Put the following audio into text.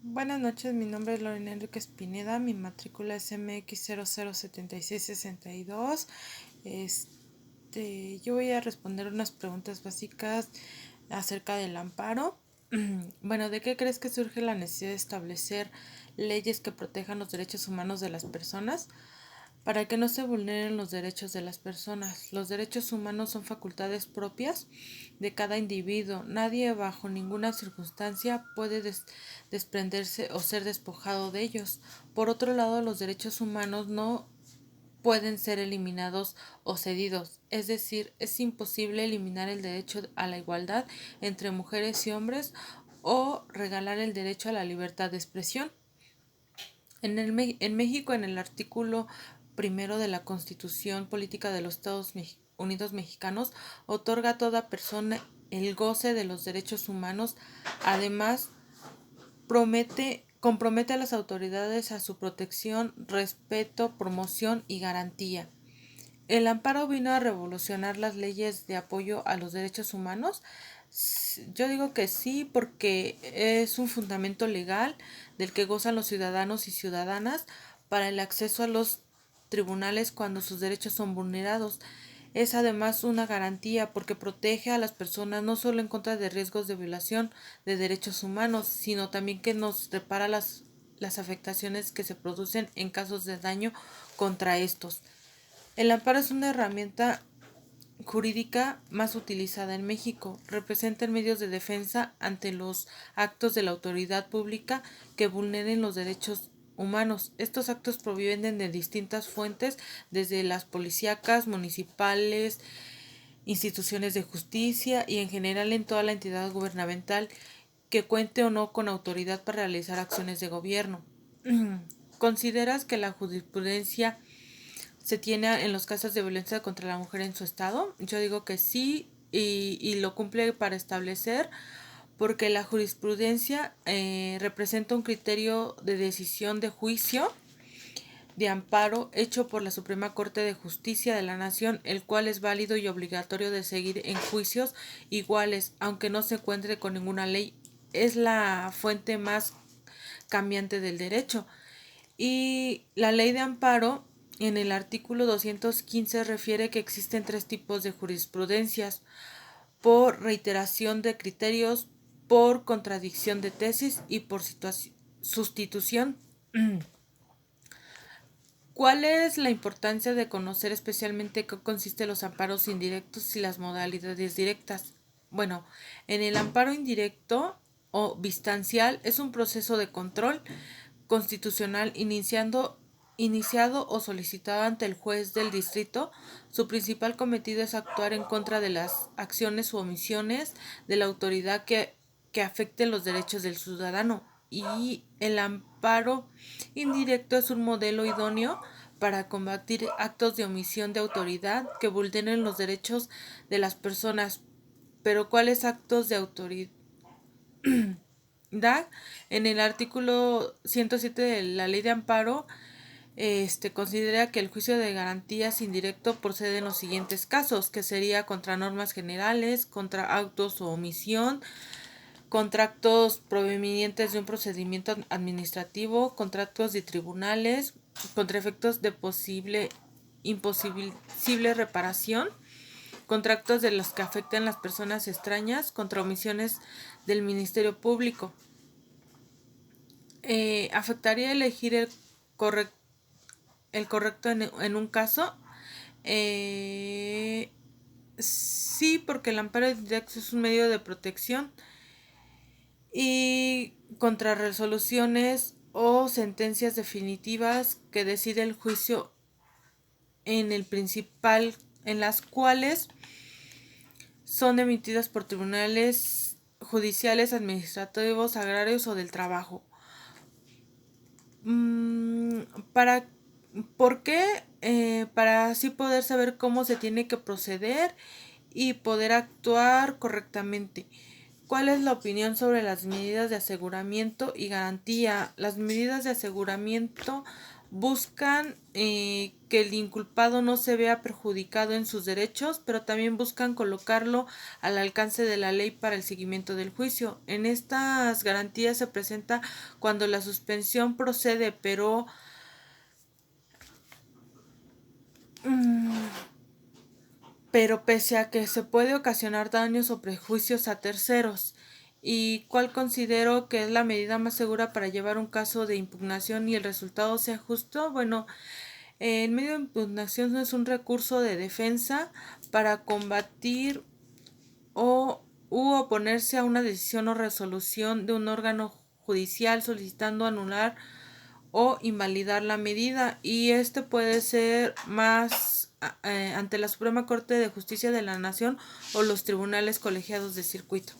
Buenas noches, mi nombre es Lorena Enríquez Pineda, mi matrícula es MX007662. Yo voy a responder unas preguntas básicas acerca del amparo. Bueno, ¿de qué crees que surge la necesidad de establecer leyes que protejan los derechos humanos de las personas? Para que no se vulneren los derechos de las personas. Los derechos humanos son facultades propias de cada individuo. Nadie bajo ninguna circunstancia puede desprenderse o ser despojado de ellos. Por otro lado, los derechos humanos no pueden ser eliminados o cedidos, es decir, es imposible eliminar el derecho a la igualdad entre mujeres y hombres o regalar el derecho a la libertad de expresión. En México, en el artículo primero de la Constitución Política de los Estados Unidos Mexicanos, otorga a toda persona el goce de los derechos humanos. Además, compromete a las autoridades a su protección, respeto, promoción y garantía. ¿El amparo vino a revolucionar las leyes de apoyo a los derechos humanos? Yo digo que sí, porque es un fundamento legal del que gozan los ciudadanos y ciudadanas para el acceso a los tribunales cuando sus derechos son vulnerados. Es además una garantía porque protege a las personas no solo en contra de riesgos de violación de derechos humanos, sino también que nos repara las afectaciones que se producen en casos de daño contra estos. El amparo es una herramienta jurídica más utilizada en México. Representan medios de defensa ante los actos de la autoridad pública que vulneren los derechos humanos. Estos actos provienen de distintas fuentes, desde las policíacas, municipales, instituciones de justicia y en general en toda la entidad gubernamental que cuente o no con autoridad para realizar acciones de gobierno. ¿Consideras que la jurisprudencia se tiene en los casos de violencia contra la mujer en su estado? Yo digo que sí, y lo cumple para establecer, porque la jurisprudencia representa un criterio de decisión de juicio de amparo hecho por la Suprema Corte de Justicia de la Nación, el cual es válido y obligatorio de seguir en juicios iguales, aunque no se encuentre con ninguna ley. Es la fuente más cambiante del derecho. Y la ley de amparo en el artículo 215 refiere que existen tres tipos de jurisprudencias: por reiteración de criterios, por contradicción de tesis y por sustitución. ¿Cuál es la importancia de conocer especialmente qué consisten los amparos indirectos y las modalidades directas? Bueno, en el amparo indirecto o distancial es un proceso de control constitucional iniciado o solicitado ante el juez del distrito. Su principal cometido es actuar en contra de las acciones u omisiones de la autoridad que afecten los derechos del ciudadano. Y el amparo indirecto es un modelo idóneo para combatir actos de omisión de autoridad que vulneren los derechos de las personas. Pero ¿cuáles actos de autoridad? En el artículo 107 de la Ley de Amparo, considera que el juicio de garantías indirecto procede en los siguientes casos, que sería contra normas generales, contra autos o omisión, contra actos provenientes de un procedimiento administrativo, contra actos de tribunales, contra efectos de imposible reparación, contra actos de los que afecten las personas extrañas, contra omisiones del Ministerio Público. ¿Afectaría elegir el correcto en un caso? Sí, porque el amparo indirecto es un medio de protección y contra resoluciones o sentencias definitivas que decide el juicio en el principal, en las cuales son emitidas por tribunales judiciales, administrativos, agrarios o del trabajo. ¿Para ¿Por qué? Para así poder saber cómo se tiene que proceder y poder actuar correctamente. ¿Cuál es la opinión sobre las medidas de aseguramiento y garantía? Las medidas de aseguramiento buscan que el inculpado no se vea perjudicado en sus derechos, pero también buscan colocarlo al alcance de la ley para el seguimiento del juicio. En estas garantías se presenta cuando la suspensión procede, pero pese a que se puede ocasionar daños o prejuicios a terceros. ¿Y cuál considero que es la medida más segura para llevar un caso de impugnación y el resultado sea justo? Bueno, el medio de impugnación es un recurso de defensa para combatir u oponerse a una decisión o resolución de un órgano judicial solicitando anular o invalidar la medida, y este puede ser más ante la Suprema Corte de Justicia de la Nación o los tribunales colegiados de circuito.